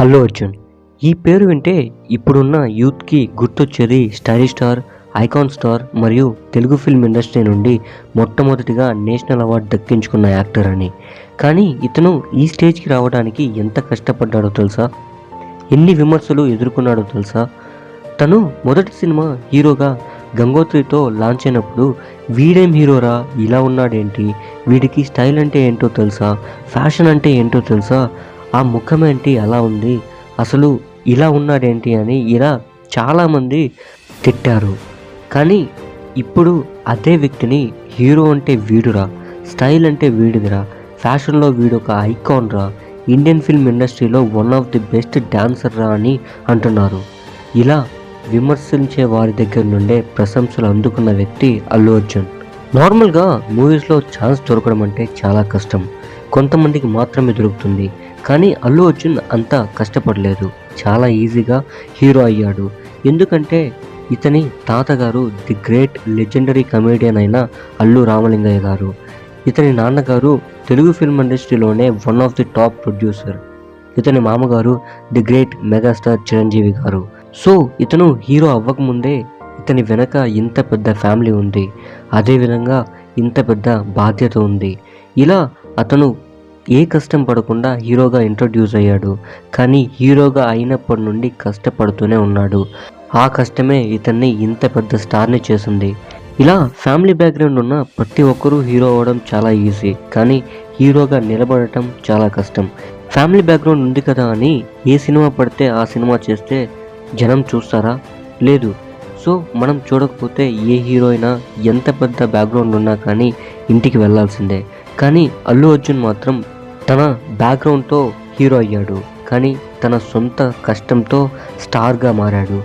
అల్లు అర్జున్. ఈ పేరు వింటే ఇప్పుడున్న యూత్‌కి గుర్తొచ్చేది స్టైలిష్ స్టార్, ఐకాన్ స్టార్ మరియు తెలుగు ఫిల్మ్ ఇండస్ట్రీ నుండి మొట్టమొదటిగా నేషనల్ అవార్డు దక్కించుకున్న యాక్టర్ అని. కానీ ఇతను ఈ స్టేజ్‌కి రావడానికి ఎంత కష్టపడ్డాడో తెలుసా? ఎన్ని విమర్శలు ఎదుర్కొన్నాడో తెలుసా? తను మొదటి సినిమా హీరోగా గంగోత్రితో లాంచ్ అయినప్పుడు వీడేం హీరోరా, ఇలా ఉన్నాడేంటి, వీడికి స్టైల్ అంటే ఏంటో తెలుసా, ఫ్యాషన్ అంటే ఏంటో తెలుసా, ఆ ముఖం ఏంటి అలా ఉంది, అసలు ఇలా ఉన్నాడేంటి అని ఇలా చాలామంది తిట్టారు. కానీ ఇప్పుడు అదే వ్యక్తిని హీరో అంటే వీడురా, స్టైల్ అంటే వీడిదిరా, ఫ్యాషన్లో వీడొక ఐకాన్ రా, ఇండియన్ ఫిల్మ్ ఇండస్ట్రీలో one of the best dancer రా అని అంటున్నారు. ఇలా విమర్శించే వారి దగ్గర నుండే ప్రశంసలు అందుకున్న వ్యక్తి అల్లు అర్జున్. నార్మల్గా మూవీస్లో ఛాన్స్ దొరకడం అంటే చాలా కష్టం, కొంతమందికి మాత్రమే దొరుకుతుంది. కానీ అల్లు అర్జున్ అంత కష్టపడలేదు, చాలా ఈజీగా హీరో అయ్యాడు. ఎందుకంటే ఇతని తాతగారు ది గ్రేట్ లెజెండరీ కమేడియన్ అయిన అల్లు రామలింగయ్య గారు. ఇతని నాన్నగారు తెలుగు ఫిల్మ్ ఇండస్ట్రీలోనే one of the top producer. ఇతని మామగారు ది గ్రేట్ మెగాస్టార్ చిరంజీవి గారు. సో ఇతను హీరో అవ్వకముందే ఇతని వెనక ఇంత పెద్ద ఫ్యామిలీ ఉంది, అదేవిధంగా ఇంత పెద్ద బాధ్యత ఉంది. ఇలా అతను ఏ కష్టం పడకుండా హీరోగా ఇంట్రొడ్యూస్ అయ్యాడు. కానీ హీరోగా అయినప్పటి నుండి కష్టపడుతూనే ఉన్నాడు. ఆ కష్టమే ఇతన్ని ఇంత పెద్ద స్టార్ని చేసింది. ఇలా ఫ్యామిలీ బ్యాక్గ్రౌండ్ ఉన్న ప్రతి ఒక్కరూ హీరో అవ్వడం చాలా ఈజీ, కానీ హీరోగా నిలబడటం చాలా కష్టం. ఫ్యామిలీ బ్యాక్గ్రౌండ్ ఉంది కదా అని ఏ సినిమా పడితే ఆ సినిమా చేస్తే జనం చూస్తారా? లేదు. సో మనం చూడకపోతే ఏ హీరో అయినా ఎంత పెద్ద బ్యాక్గ్రౌండ్ ఉన్నా కానీ ఇంటికి వెళ్ళాల్సిందే. కానీ అల్లు అర్జున్ మాత్రం తన బ్యాక్గ్రౌండ్తో హీరో అయ్యాడు, కానీ తన సొంత కష్టంతో స్టార్గా మారాడు.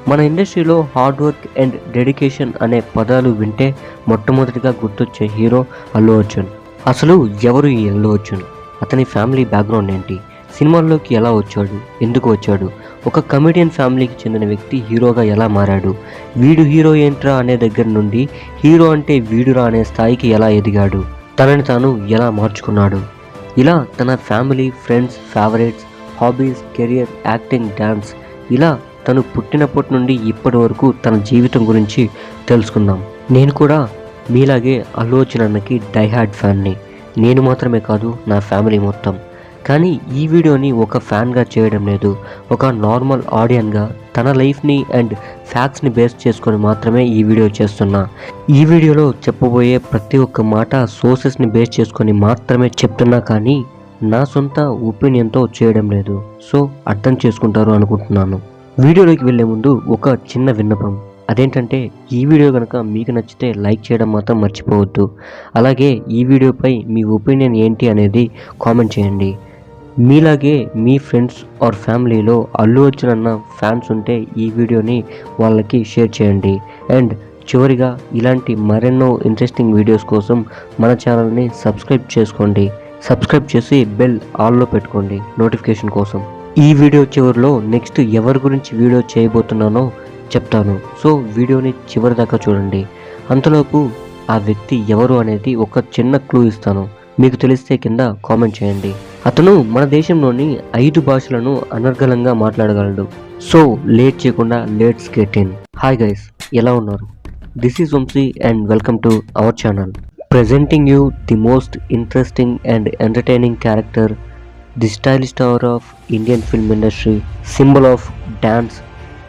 మన ఇండస్ట్రీలో హార్డ్ వర్క్ అండ్ డెడికేషన్ అనే పదాలు వింటే మొట్టమొదటిగా గుర్తొచ్చే హీరో అల్లు అర్జున్. అసలు ఎవరు ఈ అల్లు అర్జున్? అతని ఫ్యామిలీ బ్యాక్గ్రౌండ్ ఏంటి? సినిమాల్లోకి ఎలా వచ్చాడు? ఎందుకు వచ్చాడు? ఒక కమెడియన్ ఫ్యామిలీకి చెందిన వ్యక్తి హీరోగా ఎలా మారాడు? వీడు హీరో ఏంట్రా అనే దగ్గర నుండి హీరో అంటే వీడురా అనే స్థాయికి ఎలా ఎదిగాడు? తనని తాను ఎలా మార్చుకున్నాడు? ఇలా తన family, friends, favourites, hobbies, career, acting, dance, ఇలా తను పుట్టినప్పటి నుండి ఇప్పటి వరకు తన జీవితం గురించి తెలుసుకుందాం. నేను కూడా మీలాగే అల్లు అర్జున్ అన్నకి డైహార్డ్ ఫ్యాన్ని. నేను మాత్రమే కాదు, నా ఫ్యామిలీ మొత్తం. కానీ ఈ వీడియోని ఒక ఫ్యాన్గా చేయడం లేదు, ఒక నార్మల్ ఆడియన్గా తన లైఫ్ని అండ్ ఫ్యాక్ట్స్ని బేస్ చేసుకొని మాత్రమే ఈ వీడియో చేస్తున్నా. ఈ వీడియోలో చెప్పబోయే ప్రతి ఒక్క మాట సోర్సెస్ని బేస్ చేసుకొని మాత్రమే చెప్తున్నా, కానీ నా సొంత ఒపీనియన్తో చేయడం లేదు. సో అర్థం చేసుకుంటారు అనుకుంటున్నాను. వీడియోలోకి వెళ్ళే ముందు ఒక చిన్న విన్నపం. అదేంటంటే ఈ వీడియో కనుక మీకు నచ్చితే లైక్ చేయడం మాత్రం మర్చిపోవద్దు. అలాగే ఈ వీడియోపై మీ ఒపీనియన్ ఏంటి అనేది కామెంట్ చేయండి. మీలాగే మీ ఫ్రెండ్స్ ఆర్ ఫ్యామిలీలో అల్లు అర్జున్ అన్న ఫ్యాన్స్ ఉంటే ఈ వీడియోని వాళ్ళకి షేర్ చేయండి. అండ్ చివరిగా ఇలాంటి మరెన్నో ఇంట్రెస్టింగ్ వీడియోస్ కోసం మన ఛానల్ని సబ్స్క్రైబ్ చేసుకోండి. సబ్స్క్రైబ్ చేసి బెల్ ఆల్లో పెట్టుకోండి నోటిఫికేషన్ కోసం. ఈ వీడియో చివరిలో నెక్స్ట్ ఎవరి గురించి వీడియో చేయబోతున్నానో చెప్తాను. సో వీడియోని చివరి దాకా చూడండి. అంతలోపు ఆ వ్యక్తి ఎవరు అనేది ఒక చిన్న క్లూ ఇస్తాను, మీకు తెలిస్తే కింద కామెంట్ చేయండి. అతను మన దేశంలోని 5 భాషలను అనర్గళంగా మాట్లాడగలడు. సో లేట్ చేయకుండా let's get in. Hi guys, ఎలా ఉన్నారు? This is Vamshi and welcome to our channel. Presenting you the most interesting and entertaining character, the stylish star of Indian film industry, symbol of dance,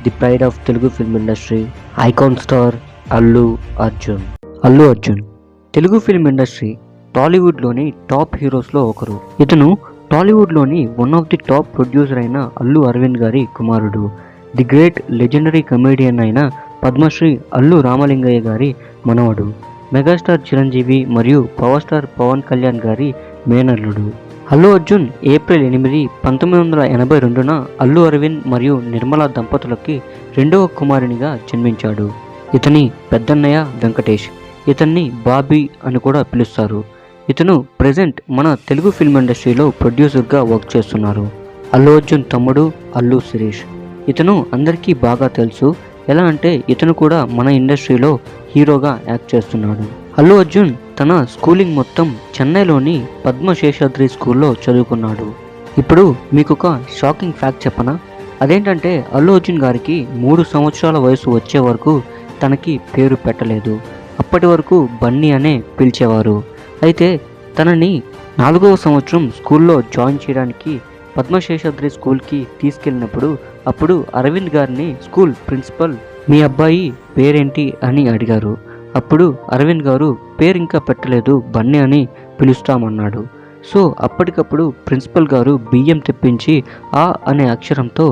the pride of Telugu film industry, icon star Allu Arjun. Allu Arjun Telugu film industry, టాలీవుడ్లోని top హీరోస్లో ఒకరు. ఇతను టాలీవుడ్లోని one of the top producer అయిన అల్లు అరవింద్ గారి కుమారుడు. The great legendary comedian అయిన పద్మశ్రీ అల్లు రామలింగయ్య గారి మనవడు. మెగాస్టార్ చిరంజీవి మరియు పవర్ స్టార్ పవన్ కళ్యాణ్ గారి మేనల్లుడు. అల్లు అర్జున్ ఏప్రిల్ 8, 1982న అల్లు అరవింద్ మరియు నిర్మలా దంపతులకి 2వ కుమారునిగా జన్మించాడు. ఇతని పెద్దన్నయ్య వెంకటేష్. ఇతన్ని బాబీ అని కూడా పిలుస్తారు. ఇతను ప్రెజెంట్ మన తెలుగు ఫిల్మ్ ఇండస్ట్రీలో ప్రొడ్యూసర్గా వర్క్ చేస్తున్నారు. అల్లు అర్జున్ తమ్ముడు అల్లు శిరీష్. ఇతను అందరికీ బాగా తెలుసు. ఎలా అంటే ఇతను కూడా మన ఇండస్ట్రీలో హీరోగా యాక్ట్ చేస్తున్నాడు. అల్లు అర్జున్ తన స్కూలింగ్ మొత్తం చెన్నైలోని పద్మశేషాద్రి స్కూల్లో చదువుకున్నాడు. ఇప్పుడు మీకు ఒక షాకింగ్ ఫ్యాక్ట్ చెప్పనా? అదేంటంటే అల్లు అర్జున్ గారికి 3 సంవత్సరాల వయసు వచ్చే వరకు తనకి పేరు పెట్టలేదు. అప్పటి వరకు బన్నీ అనే పిలిచేవారు. అయితే తనని 4వ సంవత్సరం స్కూల్లో జాయిన్ చేయడానికి పద్మశేషాద్రి స్కూల్కి తీసుకెళ్ళినప్పుడు అప్పుడు అరవింద్ గారిని స్కూల్ ప్రిన్సిపల్ మీ అబ్బాయి పేరేంటి అని అడిగారు. అప్పుడు అరవింద్ గారు పేరు ఇంకా పెట్టలేదు, బన్నీ అని పిలుస్తామన్నాడు. సో అప్పటికప్పుడు ప్రిన్సిపల్ గారు బియ్యం తెప్పించి ఆ అనే అక్షరంతో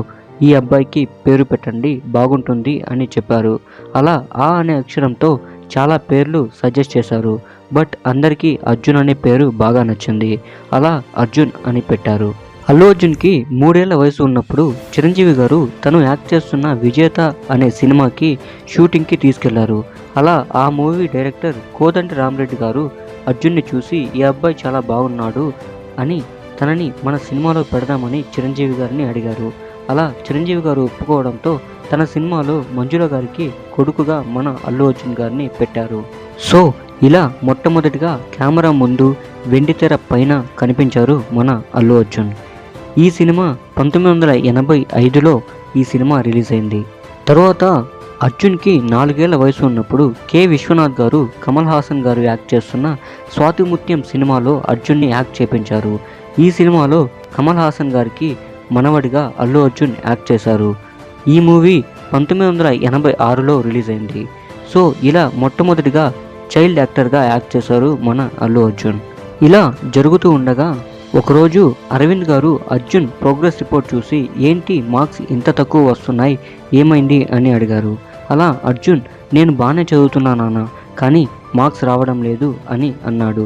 ఈ అబ్బాయికి పేరు పెట్టండి బాగుంటుంది అని చెప్పారు. అలా ఆ అనే అక్షరంతో చాలా పేర్లు సజెస్ట్ చేశారు. బట్ అందరికీ అర్జున్ అనే పేరు బాగా నచ్చింది. అలా అర్జున్ అని పెట్టారు. అల్లు అర్జున్కి 3 ఏళ్ల వయసు ఉన్నప్పుడు చిరంజీవి గారు తను యాక్ట్ చేస్తున్న విజేత అనే సినిమాకి షూటింగ్కి తీసుకెళ్లారు. అలా ఆ మూవీ డైరెక్టర్ కోదంటి రామరెడ్డి గారు అర్జున్ని చూసి ఈ అబ్బాయి చాలా బాగున్నాడు అని తనని మన సినిమాలో పెడదామని చిరంజీవి గారిని అడిగారు. అలా చిరంజీవి గారు ఒప్పుకోవడంతో తన సినిమాలో మంజుల గారికి కొడుకుగా మన అల్లు అర్జున్ గారిని పెట్టారు. సో ఇలా మొట్టమొదటిగా కెమెరా ముందు వెండితెర పైన కనిపించారు మన అల్లు అర్జున్. ఈ సినిమా 1985లో ఈ సినిమా రిలీజ్ అయింది. తర్వాత అర్జున్కి 4 ఏళ్ల వయసు ఉన్నప్పుడు కె విశ్వనాథ్ గారు కమల్ హాసన్ గారు యాక్ట్ చేస్తున్న స్వాతిముత్యం సినిమాలో అర్జున్ని యాక్ట్ చేపించారు. ఈ సినిమాలో కమల్ హాసన్ గారికి మనవడిగా అల్లు అర్జున్ యాక్ట్ చేశారు. ఈ మూవీ 1986లో రిలీజ్ అయింది. సో ఇలా మొట్టమొదటిగా చైల్డ్ యాక్టర్గా యాక్ట్ చేశారు మన అల్లు అర్జున్. ఇలా జరుగుతూ ఉండగా ఒకరోజు అరవింద్ గారు అర్జున్ ప్రోగ్రెస్ రిపోర్ట్ చూసి ఏంటి మార్క్స్ ఇంత తక్కువ వస్తున్నాయి, ఏమైంది అని అడిగారు. అలా అర్జున్ నేను బాగానే చదువుతున్నా నాన్న, కానీ మార్క్స్ రావడం లేదు అని అన్నాడు.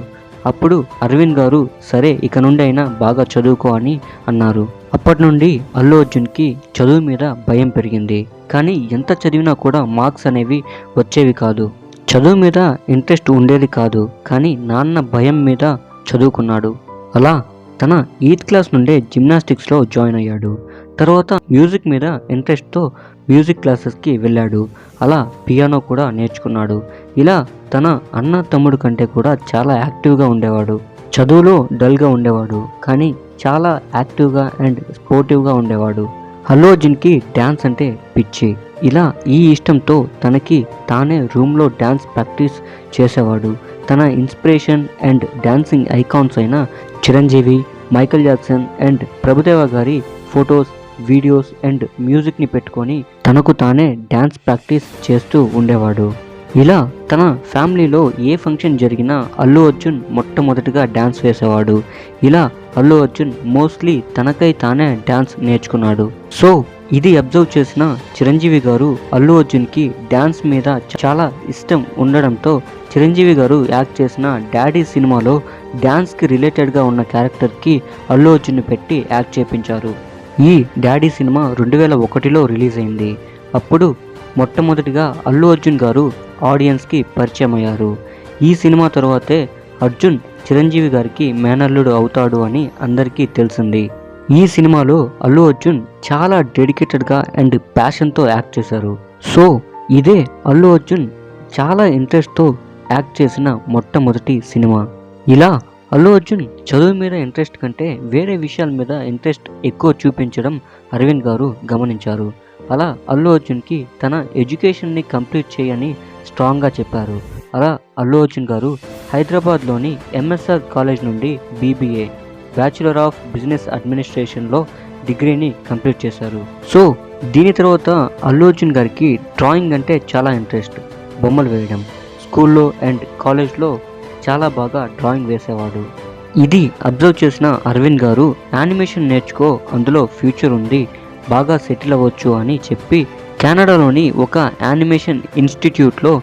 అప్పుడు అరవింద్ గారు సరే ఇక నుండి అయినా బాగా చదువుకో అని అన్నారు. అప్పటి నుండి అల్లు అర్జున్కి చదువు మీద భయం పెరిగింది. కానీ ఎంత చదివినా కూడా మార్క్స్ అనేవి వచ్చేవి కాదు. చదువు మీద ఇంట్రెస్ట్ ఉండేది కాదు. కానీ నాన్న భయం మీద చదువుకున్నాడు. అలా తన 8th క్లాస్ నుండే జిమ్నాస్టిక్స్లో జాయిన్ అయ్యాడు. తర్వాత మ్యూజిక్ మీద ఇంట్రెస్ట్తో మ్యూజిక్ క్లాసెస్కి వెళ్ళాడు. అలా పియానో కూడా నేర్చుకున్నాడు. ఇలా తన అన్న తమ్ముడు కంటే కూడా చాలా యాక్టివ్గా ఉండేవాడు. చదువులో డల్గా ఉండేవాడు, కానీ చాలా యాక్టివ్గా అండ్ స్పోర్టివ్గా ఉండేవాడు. అల్లు అర్జున్కి డ్యాన్స్ అంటే పిచ్చి. ఇలా ఈ ఇష్టంతో తనకి తానే రూమ్లో డ్యాన్స్ ప్రాక్టీస్ చేసేవాడు. తన ఇన్స్పిరేషన్ అండ్ డ్యాన్సింగ్ ఐకాన్స్ అయిన Chiranjeevi, Michael Jackson and Prabhudeva గారి ఫొటోస్, వీడియోస్ అండ్ మ్యూజిక్ని పెట్టుకొని తనకు తానే డ్యాన్స్ ప్రాక్టీస్ చేస్తూ ఉండేవాడు. ఇలా తన ఫ్యామిలీలో ఏ ఫంక్షన్ జరిగినా అల్లు అర్జున్ మొట్టమొదటిగా డ్యాన్స్ వేసేవాడు. ఇలా అల్లు అర్జున్ మోస్ట్లీ తనకై తానే డ్యాన్స్ నేర్చుకున్నాడు. సో ఇది అబ్జర్వ్ చేసిన చిరంజీవి గారు అల్లు అర్జున్కి డ్యాన్స్ మీద చాలా ఇష్టం ఉండడంతో చిరంజీవి గారు యాక్ట్ చేసిన డాడీ సినిమాలో డ్యాన్స్కి రిలేటెడ్గా ఉన్న క్యారెక్టర్కి అల్లు అర్జున్ని పెట్టి యాక్ట్ చేపించారు. ఈ డాడీ సినిమా 2001లో రిలీజ్ అయింది. అప్పుడు మొట్టమొదటిగా అల్లు అర్జున్ గారు ఆడియన్స్కి పరిచయం అయ్యారు. ఈ సినిమా తర్వాతే అర్జున్ చిరంజీవి గారికి మేనల్లుడు అవుతాడు అని అందరికీ తెలిసింది. ఈ సినిమాలో అల్లు అర్జున్ చాలా డెడికేటెడ్గా అండ్ ప్యాషన్తో యాక్ట్ చేశారు. సో ఇదే అల్లు అర్జున్ చాలా ఇంట్రెస్ట్తో యాక్ట్ చేసిన మొట్టమొదటి సినిమా. ఇలా అల్లు అర్జున్ చదువు మీద ఇంట్రెస్ట్ కంటే వేరే విషయాల మీద ఇంట్రెస్ట్ ఎక్కువ చూపించడం అరవింద్ గారు గమనించారు. అలా అల్లు అర్జున్కి తన ఎడ్యుకేషన్ని కంప్లీట్ చేయని స్ట్రాంగ్గా చెప్పారు. అలా అల్లు అర్జున్ గారు హైదరాబాద్లోని ఎంఎస్ఆర్ కాలేజ్ నుండి BBA బ్యాచులర్ ఆఫ్ బిజినెస్ అడ్మినిస్ట్రేషన్లో డిగ్రీని కంప్లీట్ చేశారు. సో దీని తర్వాత అల్లు అర్జున్ గారికి డ్రాయింగ్ అంటే చాలా ఇంట్రెస్ట్. బొమ్మలు వేయడం, స్కూల్లో అండ్ కాలేజ్లో చాలా బాగా డ్రాయింగ్ వేసేవాడు. ఇది అబ్జర్వ్ చేసిన అరవింద్ గారు యానిమేషన్ నేర్చుకో, అందులో ఫ్యూచర్ ఉంది, బాగా సెటిల్ అవ్వచ్చు అని చెప్పి కెనడాలోని ఒక యానిమేషన్ ఇన్స్టిట్యూట్లో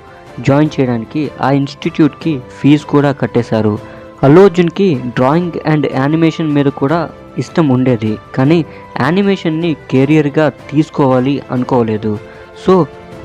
జాయిన్ చేయడానికి ఆ ఇన్స్టిట్యూట్కి ఫీజు కూడా కట్టేశారు. అల్లు అర్జున్కి డ్రాయింగ్ అండ్ యానిమేషన్ మీద కూడా ఇష్టం ఉండేది, కానీ యానిమేషన్ని కెరియర్గా తీసుకోవాలి అనుకోలేదు. సో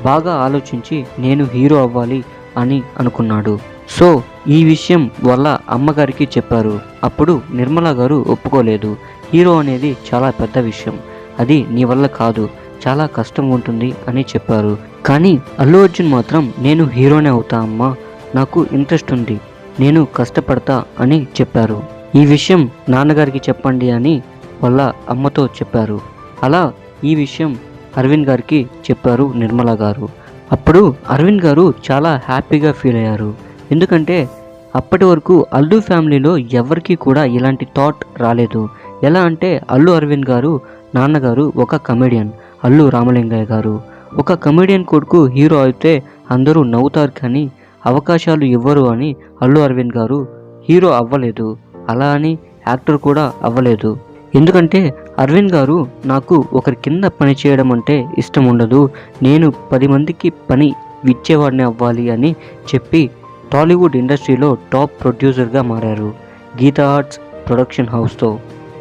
బాగా ఆలోచించి నేను హీరో అవ్వాలి అని అనుకున్నాడు. సో ఈ విషయం వాళ్ళ అమ్మగారికి చెప్పారు. అప్పుడు నిర్మలా గారు ఒప్పుకోలేదు. హీరో అనేది చాలా పెద్ద విషయం, అది నీ వల్ల కాదు, చాలా కష్టం ఉంటుంది అని చెప్పారు. కానీ అల్లు అర్జున్ మాత్రం నేను హీరోనే అవుతా అమ్మా, నాకు ఇంట్రెస్ట్ ఉంది, నేను కష్టపడతా అని చెప్పారు. ఈ విషయం నాన్నగారికి చెప్పండి అని వాళ్ళ అమ్మతో చెప్పారు. అలా ఈ విషయం అరవింద్ గారికి చెప్పారు నిర్మల గారు. అప్పుడు అరవింద్ గారు చాలా హ్యాపీగా ఫీల్ అయ్యారు. ఎందుకంటే అప్పటి వరకు అల్లు ఫ్యామిలీలో ఎవరికీ కూడా ఇలాంటి థాట్ రాలేదు. ఎలా అంటే అల్లు అరవింద్ గారు నాన్నగారు ఒక కమెడియన్, అల్లు రామలింగయ్య గారు. ఒక కమెడియన్ కొడుకు హీరో అయితే అందరూ నవ్వుతారు కానీ అవకాశాలు ఇవ్వరు అని అల్లు అరవింద్ గారు హీరో అవ్వలేదు. అలా అని యాక్టర్ కూడా అవ్వలేదు. ఎందుకంటే అరవింద్ గారు నాకు ఒకరి కింద పని చేయడం అంటే ఇష్టం ఉండదు, నేను 10 మందికి పని ఇచ్చేవాడిని అవ్వాలి అని చెప్పి టాలీవుడ్ ఇండస్ట్రీలో టాప్ ప్రొడ్యూసర్గా మారారు గీతా ఆర్ట్స్ ప్రొడక్షన్ హౌస్తో.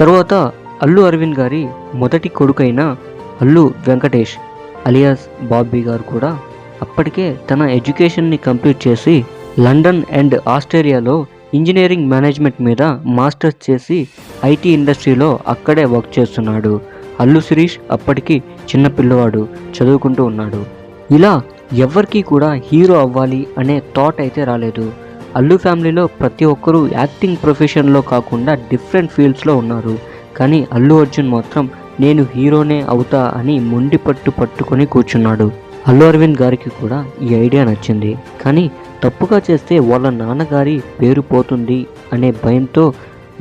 తర్వాత అల్లు అరవింద్ గారి మొదటి కొడుకైన అల్లు వెంకటేష్ అలియాస్ బాబీ గారు కూడా అప్పటికే తన ఎడ్యుకేషన్ని కంప్లీట్ చేసి లండన్ అండ్ ఆస్ట్రేలియాలో ఇంజనీరింగ్ మేనేజ్మెంట్ మీద మాస్టర్స్ చేసి ఐటీ ఇండస్ట్రీలో అక్కడే వర్క్ చేస్తున్నాడు. అల్లు శిరీష్ అప్పటికి చిన్న పిల్లవాడు, చదువుకుంటూ ఉన్నాడు. ఇలా ఎవరికీ కూడా హీరో అవ్వాలి అనే థాట్ అయితే రాలేదు. అల్లు ఫ్యామిలీలో ప్రతి ఒక్కరూ యాక్టింగ్ ప్రొఫెషన్లో కాకుండా డిఫరెంట్ ఫీల్డ్స్లో ఉన్నారు. కానీ అల్లు అర్జున్ మాత్రం నేను హీరోనే అవుతా అని మొండి పట్టుకొని కూర్చున్నాడు. అల్లు అరవింద్ గారికి కూడా ఈ ఐడియా నచ్చింది. కానీ తప్పుగా చేస్తే వాళ్ళ నాన్నగారి పేరు పోతుంది అనే భయంతో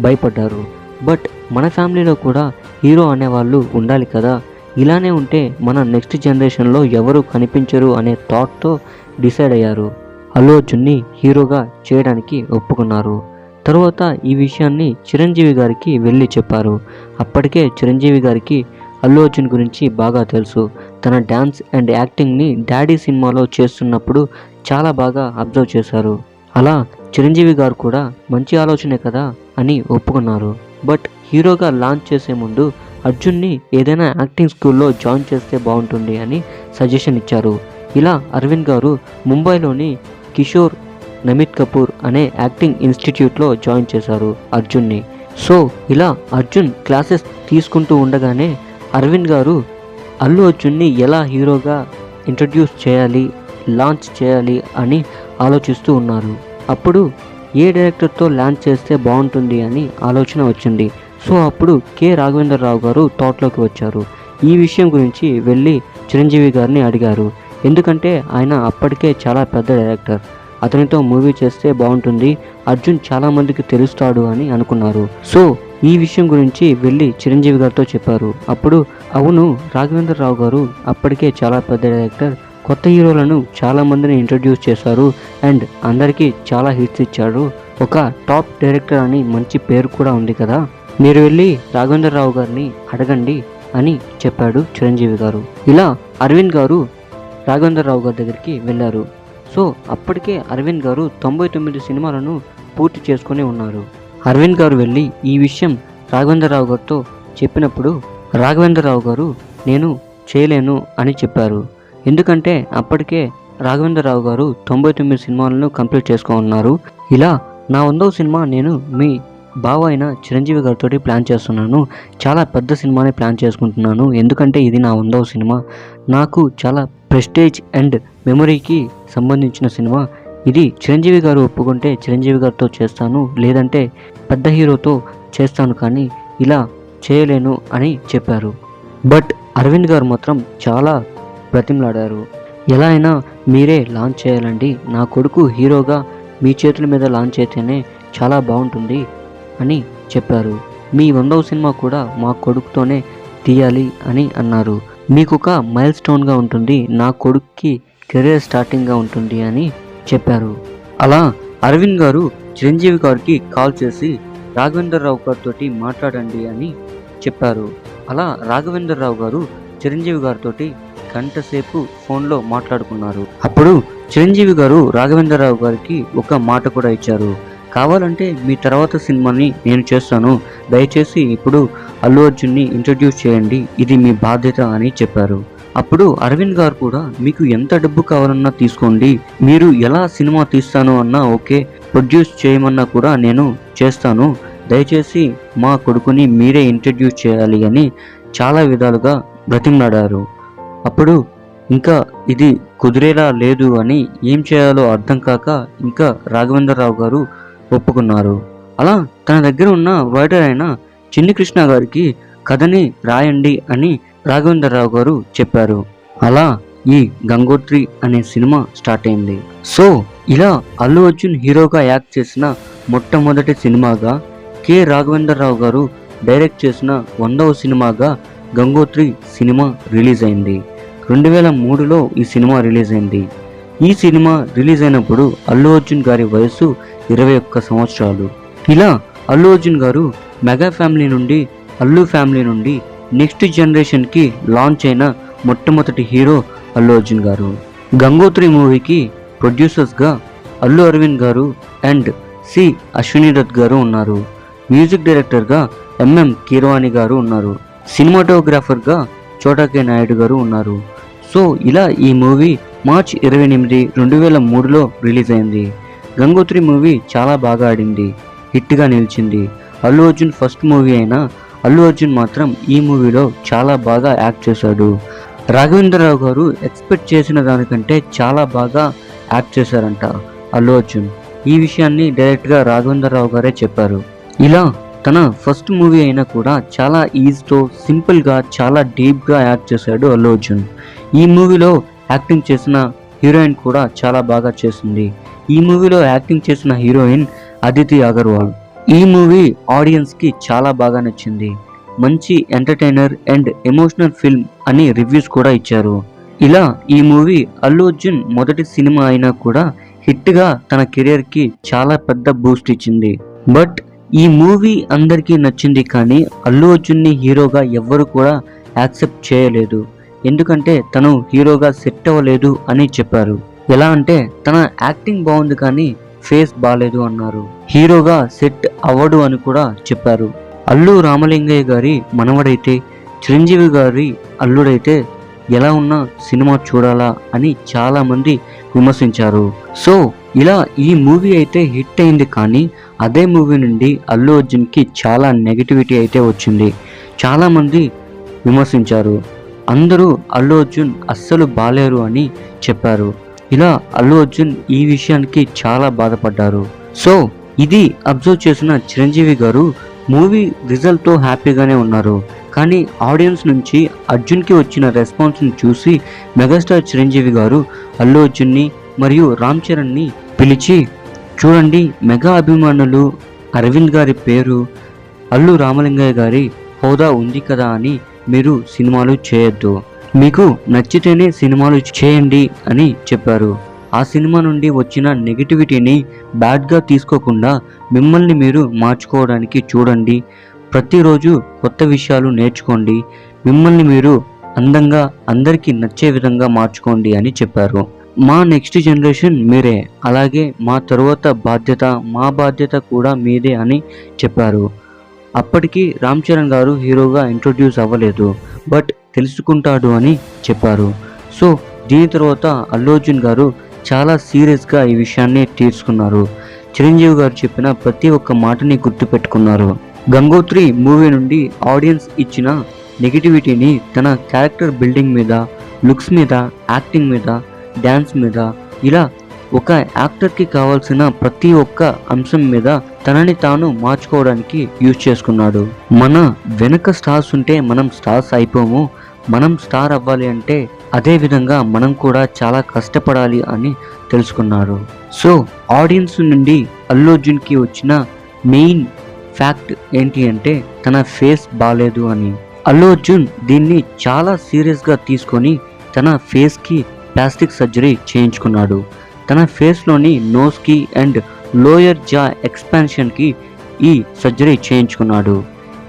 భయపడ్డారు. బట్ మన ఫ్యామిలీలో కూడా హీరో అనేవాళ్ళు ఉండాలి కదా, ఇలానే ఉంటే మన నెక్స్ట్ జనరేషన్లో ఎవరు కనిపించరు అనే థాట్తో డిసైడ్ అయ్యారు. అల్లు అర్జున్ని హీరోగా చేయడానికి ఒప్పుకున్నారు. తర్వాత ఈ విషయాన్ని చిరంజీవి గారికి వెళ్ళి చెప్పారు. అప్పటికే చిరంజీవి గారికి అల్లు అర్జున్ గురించి బాగా తెలుసు. తన డ్యాన్స్ అండ్ యాక్టింగ్ని డాడీ సినిమాలో చేస్తున్నప్పుడు చాలా బాగా అబ్జర్వ్ చేశారు. అలా చిరంజీవి గారు కూడా మంచి ఆలోచనే కదా అని ఒప్పుకున్నారు. బట్ హీరోగా లాంచ్ చేసే ముందు అర్జున్ని ఏదైనా యాక్టింగ్ స్కూల్లో జాయిన్ చేస్తే బాగుంటుంది అని సజెషన్ ఇచ్చారు. ఇలా అరవింద్ గారు ముంబైలోని కిషోర్ నమిత్ కపూర్ అనే యాక్టింగ్ ఇన్స్టిట్యూట్లో జాయిన్ చేశారు అర్జున్ని. సో ఇలా అర్జున్ క్లాసెస్ తీసుకుంటూ ఉండగానే అరవింద్ గారు అల్లు అర్జున్ని ఎలా హీరోగా ఇంట్రడ్యూస్ చేయాలి, లాంచ్ చేయాలి అని ఆలోచిస్తూ ఉన్నారు. అప్పుడు ఏ డైరెక్టర్తో లాంచ్ చేస్తే బాగుంటుంది అని ఆలోచన వచ్చింది. సో అప్పుడు కె రాఘవేంద్రరావు గారు థాట్లోకి వచ్చారు. ఈ విషయం గురించి వెళ్ళి చిరంజీవి గారిని అడిగారు. ఎందుకంటే ఆయన అప్పటికే చాలా పెద్ద డైరెక్టర్, అతనితో మూవీ చేస్తే బాగుంటుంది, అర్జున్ చాలామందికి తెలుస్తాడు అని అనుకున్నారు. సో ఈ విషయం గురించి వెళ్ళి చిరంజీవి గారితో చెప్పారు. అప్పుడు అవును, రాఘవేంద్రరావు గారు అప్పటికే చాలా పెద్ద డైరెక్టర్, కొత్త హీరోలను చాలామందిని ఇంట్రడ్యూస్ చేశారు అండ్ అందరికీ చాలా హిట్స్ ఇచ్చారు, ఒక టాప్ డైరెక్టర్ అని మంచి పేరు కూడా ఉంది కదా, మీరు వెళ్ళి రాఘవేంద్రరావు గారిని అడగండి అని చెప్పాడు చిరంజీవి గారు. ఇలా అరవింద్ గారు రాఘవేంద్రరావు గారి దగ్గరికి వెళ్ళారు. సో అప్పటికే అరవింద్ గారు 99 సినిమాలను పూర్తి చేసుకుని ఉన్నారు. అరవింద్ గారు వెళ్ళి ఈ విషయం రాఘవేంద్రరావు గారితో చెప్పినప్పుడు రాఘవేంద్రరావు గారు నేను చేయలేను అని చెప్పారు. ఎందుకంటే అప్పటికే రాఘవేంద్రరావు గారు 99 సినిమాలను కంప్లీట్ చేసుకున్నారు. ఇలా నా 100వ సినిమా నేను మీ బావ అయిన చిరంజీవి గారితో ప్లాన్ చేస్తున్నాను, చాలా పెద్ద సినిమానే ప్లాన్ చేసుకుంటున్నాను. ఎందుకంటే ఇది నా 100వ సినిమా, నాకు చాలా ప్రెస్టేజ్ అండ్ మెమొరీకి సంబంధించిన సినిమా. ఇది చిరంజీవి గారు ఒప్పుకుంటే చిరంజీవి గారితో చేస్తాను, లేదంటే పెద్ద హీరోతో చేస్తాను, కానీ ఇలా చేయలేను అని చెప్పారు. బట్ అరవింద్ గారు మాత్రం చాలా బ్రతిమలాడారు. ఎలా అయినా మీరే లాంచ్ చేయాలండి, నా కొడుకు హీరోగా మీ చేతుల మీద లాంచ్ అయితేనే చాలా బాగుంటుంది అని చెప్పారు. మీ 100వ సినిమా కూడా మా కొడుకుతోనే తీయాలి అని అన్నారు. మీకు ఒక మైల్ స్టోన్గా ఉంటుంది, నా కొడుక్కి కెరీర్ స్టార్టింగ్గా ఉంటుంది అని చెప్పారు. అలా అరవింద్ గారు చిరంజీవి గారికి కాల్ చేసి రాఘవేంద్రరావు గారితో మాట్లాడండి అని చెప్పారు. అలా రాఘవేంద్రరావు గారు చిరంజీవి గారితో గంట సేపు ఫోన్లో మాట్లాడుకున్నారు. అప్పుడు చిరంజీవి గారు రాఘవేంద్రరావు గారికి ఒక మాట కూడా ఇచ్చారు, కావాలంటే మీ తర్వాత సినిమాని నేను చేస్తాను, దయచేసి ఇప్పుడు అల్లు అర్జున్ని ఇంట్రడ్యూస్ చేయండి, ఇది మీ బాధ్యత అని చెప్పారు. అప్పుడు అరవింద్ గారు కూడా మీకు ఎంత డబ్బు కావాలన్నా తీసుకోండి, మీరు ఎలా సినిమా తీస్తాను అన్నా ఓకే, ప్రొడ్యూస్ చేయమన్నా కూడా నేను చేస్తాను, దయచేసి మా కొడుకుని మీరే ఇంట్రడ్యూస్ చేయాలి అని చాలా విధాలుగా బ్రతిమలాడారు. అప్పుడు ఇంకా ఇది కుదిరేలా లేదు అని ఏం చేయాలో అర్థం కాక ఇంకా రాఘవేంద్రరావు గారు ఒప్పుకున్నారు. అలా తన దగ్గర ఉన్న రైటర్ అయిన చిన్ని కృష్ణ గారికి కథని రాయండి అని రాఘవేంద్రరావు గారు చెప్పారు. అలా ఈ గంగోత్రి అనే సినిమా స్టార్ట్ అయింది. సో ఇలా అల్లు అర్జున్ హీరోగా యాక్ట్ చేసిన మొట్టమొదటి సినిమాగా, కె రాఘవేంద్రరావు గారు డైరెక్ట్ చేసిన 100వ సినిమాగా గంగోత్రి సినిమా రిలీజ్ అయింది. 2003లో ఈ సినిమా రిలీజ్ అయింది. ఈ సినిమా రిలీజ్ అయినప్పుడు అల్లు అర్జున్ గారి వయసు 21 సంవత్సరాలు. ఇలా అల్లు అర్జున్ గారు మెగా ఫ్యామిలీ నుండి, అల్లు ఫ్యామిలీ నుండి నెక్స్ట్ జనరేషన్కి లాంచ్ అయిన మొట్టమొదటి హీరో అల్లు అర్జున్ గారు. గంగోత్రి మూవీకి ప్రొడ్యూసర్స్గా అల్లు అరవింద్ గారు అండ్ సి అశ్విని దత్ గారు ఉన్నారు. మ్యూజిక్ డైరెక్టర్గా ఎంఎం కీరవాణి గారు ఉన్నారు. సినిమాటోగ్రాఫర్గా చోటా కే నాయుడు గారు ఉన్నారు. సో ఇలా ఈ మూవీ మార్చ్ 28, 2003లో రిలీజ్ అయింది. గంగోత్రి మూవీ చాలా బాగా ఆడింది, హిట్గా నిలిచింది. అల్లు అర్జున్ ఫస్ట్ మూవీ అయినా అల్లు అర్జున్ మాత్రం ఈ మూవీలో చాలా బాగా యాక్ట్ చేశాడు. రాఘవేంద్రరావు గారు ఎక్స్పెక్ట్ చేసిన దానికంటే చాలా బాగా యాక్ట్ చేశారంట అల్లు అర్జున్. ఈ విషయాన్ని డైరెక్ట్గా రాఘవేంద్రరావు గారే చెప్పారు. ఇలా తన ఫస్ట్ మూవీ అయినా కూడా చాలా ఈజీతో, సింపుల్గా, చాలా డీప్గా యాక్ట్ చేశాడు అల్లు అర్జున్. ఈ మూవీలో యాక్టింగ్ చేసిన హీరోయిన్ కూడా చాలా బాగా చేసింది. ఈ మూవీలో యాక్టింగ్ చేసిన హీరోయిన్ అదితి అగర్వాల్. ఈ మూవీ ఆడియన్స్కి చాలా బాగా నచ్చింది. మంచి ఎంటర్టైనర్ అండ్ ఎమోషనల్ ఫిల్మ్ అని రివ్యూస్ కూడా ఇచ్చారు. ఇలా ఈ మూవీ అల్లు అర్జున్ మొదటి సినిమా అయినా కూడా హిట్గా తన కెరియర్కి చాలా పెద్ద బూస్ట్ ఇచ్చింది. బట్ ఈ మూవీ అందరికీ నచ్చింది, కానీ అల్లు అర్జున్ని హీరోగా ఎవ్వరు కూడా యాక్సెప్ట్ చేయలేదు. ఎందుకంటే తను హీరోగా సెట్ అవ్వలేదు అని చెప్పారు. ఎలా అంటే తన యాక్టింగ్ బాగుంది కానీ ఫేస్ బాగాలేదు అన్నారు. హీరోగా సెట్ అవ్వడు అని కూడా చెప్పారు. అల్లు రామలింగయ్య గారి మనవడైతే, చిరంజీవి గారి అల్లుడైతే ఎలా ఉన్నా సినిమా చూడాలా అని చాలా మంది విమర్శించారు. సో ఇలా ఈ మూవీ అయితే హిట్ అయింది, కానీ అదే మూవీ నుండి అల్లు అర్జున్కి చాలా నెగిటివిటీ అయితే వచ్చింది. చాలా మంది విమర్శించారు. అందరూ అల్లు అర్జున్ అస్సలు బాలేరు అని చెప్పారు. ఇలా అల్లు అర్జున్ ఈ విషయానికి చాలా బాధపడ్డారు. సో ఇది అబ్జర్వ్ చేసిన చిరంజీవి గారు మూవీ రిజల్ట్తో హ్యాపీగానే ఉన్నారు. కానీ ఆడియన్స్ నుంచి అర్జున్కి వచ్చిన రెస్పాన్స్ని చూసి మెగాస్టార్ చిరంజీవి గారు అల్లు అర్జున్ని మరియు రామ్ చరణ్ని పిలిచి, చూడండి, మెగా అభిమానులు అరవింద్ గారి పేరు, అల్లు రామలింగయ్య గారి హోదా ఉంది కదా అని మీరు సినిమాలు చేయొద్దు, మీకు నచ్చితేనే సినిమాలు చేయండి అని చెప్పారు. ఆ సినిమా నుండి వచ్చిన నెగిటివిటీని బ్యాడ్గా తీసుకోకుండా మిమ్మల్ని మీరు మార్చుకోవడానికి చూడండి, ప్రతిరోజు కొత్త విషయాలు నేర్చుకోండి, మిమ్మల్ని మీరు అందంగా అందరికీ నచ్చే విధంగా మార్చుకోండి అని చెప్పారు. మా నెక్స్ట్ జనరేషన్ మీరే, అలాగే మా తరువాత మా బాధ్యత కూడా మీదే అని చెప్పారు. అప్పటికి రామ్ చరణ్ గారు హీరోగా ఇంట్రొడ్యూస్ అవ్వలేదు, బట్ తెలుసుకుంటాడు అని చెప్పారు. సో దీని తర్వాత అల్లు అర్జున్ గారు చాలా సీరియస్గా ఈ విషయాన్ని తీసుకున్నారు. చిరంజీవి గారు చెప్పిన ప్రతి ఒక్క మాటని గుర్తుపెట్టుకున్నారు. గంగోత్రి మూవీ నుండి ఆడియన్స్ ఇచ్చిన నెగిటివిటీని తన క్యారెక్టర్ బిల్డింగ్ మీద, లుక్స్ మీద, యాక్టింగ్ మీద, డ్యాన్స్ మీద, ఇలా ఒక యాక్టర్కి కావాల్సిన ప్రతి ఒక్క అంశం మీద తనని తాను మార్చుకోవడానికి యూజ్ చేసుకున్నాడు. మన వెనక స్టార్స్ ఉంటే మనం స్టార్స్ అయిపోము, మనం స్టార్ అవ్వాలి అంటే అదే విధంగా మనం కూడా చాలా కష్టపడాలి అని తెలుసుకున్నారు. సో ఆడియన్స్ నుండి అల్లు అర్జున్కి వచ్చిన మెయిన్ ఫ్యాక్ట్ ఏంటి అంటే తన ఫేస్ బాగాలేదు అని. అల్లు అర్జున్ దీన్ని చాలా సీరియస్గా తీసుకొని తన ఫేస్కి ప్లాస్టిక్ సర్జరీ చేయించుకున్నాడు. తన ఫేస్లోని నోస్కి అండ్ లోయర్ జా ఎక్స్పాన్షన్కి ఈ సర్జరీ చేయించుకున్నాడు.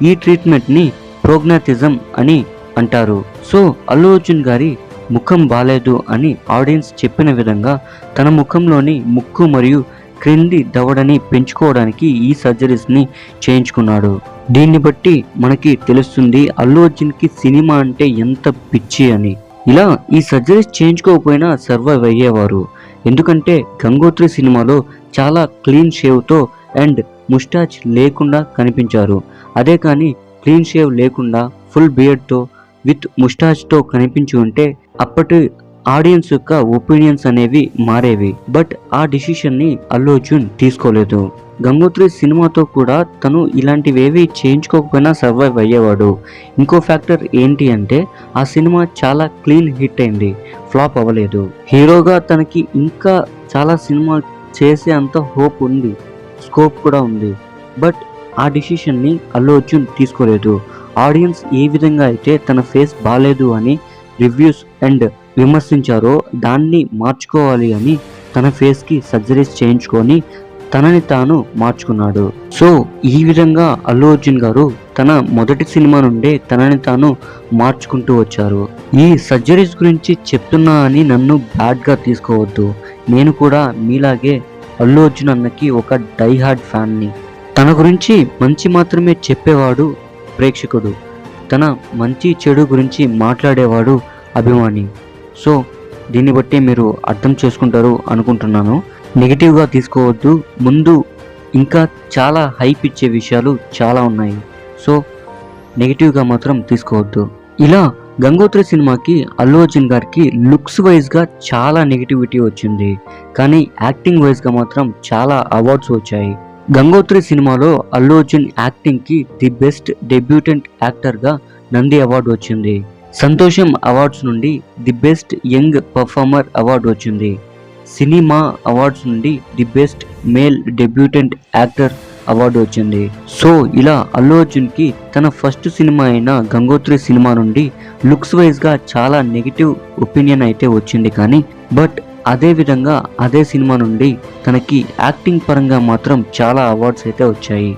ఈ ట్రీట్మెంట్ని ప్రోగ్నాటిజం అని అంటారు. సో అల్లు అర్జున్ గారి ముఖం బాలేదు అని ఆడియన్స్ చెప్పిన విధంగా తన ముఖంలోని ముక్కు మరియు క్రింది దవడని పెంచుకోవడానికి ఈ సర్జరీస్ని చేయించుకున్నాడు. దీన్ని బట్టి మనకి తెలుస్తుంది అల్లు అర్జున్కి సినిమా అంటే ఎంత పిచ్చి అని. ఇలా ఈ సర్జరీస్ చేయించుకోకపోయినా సర్వైవ్ అయ్యేవారు. ఎందుకంటే గంగోత్రి సినిమాలో చాలా క్లీన్ షేవ్తో అండ్ ముస్టాచ్ లేకుండా కనిపించారు. అదే కానీ క్లీన్ షేవ్ లేకుండా ఫుల్ బియర్డ్తో విత్ ముస్టాచ్తో కనిపించి ఉంటే అప్పటి ఆడియన్స్ యొక్క ఒపీనియన్స్ అనేవి మారేవి. బట్ ఆ డిసిషన్ ని అల్లు అర్జున్ తీసుకోలేదు. గంగోత్రి సినిమాతో కూడా తను ఇలాంటివేవి చేయించుకోకపోయినా సర్వైవ్ అయ్యేవాడు. ఇంకో ఫ్యాక్టర్ ఏంటి అంటే ఆ సినిమా చాలా క్లీన్ హిట్ అయింది, ఫ్లాప్ అవ్వలేదు. హీరోగా తనకి ఇంకా చాలా సినిమా చేసే అంత హోప్ ఉంది, స్కోప్ కూడా ఉంది. బట్ ఆ డిసిషన్ని అల్లు అర్జున్ తీసుకోలేదు. ఆడియన్స్ ఏ విధంగా అయితే తన ఫేస్ బాగాలేదు అని రివ్యూస్ అండ్ విమర్శించారో దాన్ని మార్చుకోవాలి అని తన ఫేస్కి సర్జరీస్ చేయించుకొని తనని తాను మార్చుకున్నాడు. సో ఈ విధంగా అల్లు అర్జున్ గారు తన మొదటి సినిమా నుండే తనని తాను మార్చుకుంటూ వచ్చారు. ఈ సర్జరీస్ గురించి చెప్తున్నా అని నన్ను బ్యాడ్గా తీసుకోవద్దు. నేను కూడా మీలాగే అల్లు అర్జున్ అన్నకి ఒక డై హార్డ్ ఫ్యాన్ని. తన గురించి మంచి మాత్రమే చెప్పేవాడు ప్రేక్షకుడు, తన మంచి చెడు గురించి మాట్లాడేవాడు అభిమాని. సో దీన్ని బట్టి మీరు అర్థం చేసుకుంటారు అనుకుంటున్నాను. నెగిటివ్గా తీసుకోవద్దు. ముందు ఇంకా చాలా హైప్ ఇచ్చే విషయాలు చాలా ఉన్నాయి. సో నెగిటివ్గా మాత్రం తీసుకోవద్దు. ఇలా గంగోత్రి సినిమాకి అల్లు అర్జున్ గారికి లుక్స్ వైజ్గా చాలా నెగిటివిటీ వచ్చింది, కానీ యాక్టింగ్ వైజ్గా మాత్రం చాలా అవార్డ్స్ వచ్చాయి. గంగోత్రి సినిమాలో అల్లు అర్జున్ యాక్టింగ్కి ది బెస్ట్ డెబ్యూటెంట్ యాక్టర్గా నంది అవార్డు వచ్చింది. సంతోషం అవార్డ్స్ నుండి the best young performer award వచ్చింది. సినిమా అవార్డ్స్ నుండి the best male debutant actor award వచ్చింది. సో ఇలా అల్లు అర్జున్కి తన ఫస్ట్ సినిమా అయిన గంగోత్రి సినిమా నుండి లుక్స్ వైజ్గా చాలా నెగిటివ్ ఒపీనియన్ అయితే వచ్చింది, కానీ బట్ అదే విధంగా అదే సినిమా నుండి తనకి యాక్టింగ్ పరంగా మాత్రం చాలా అవార్డ్స్ అయితే వచ్చాయి.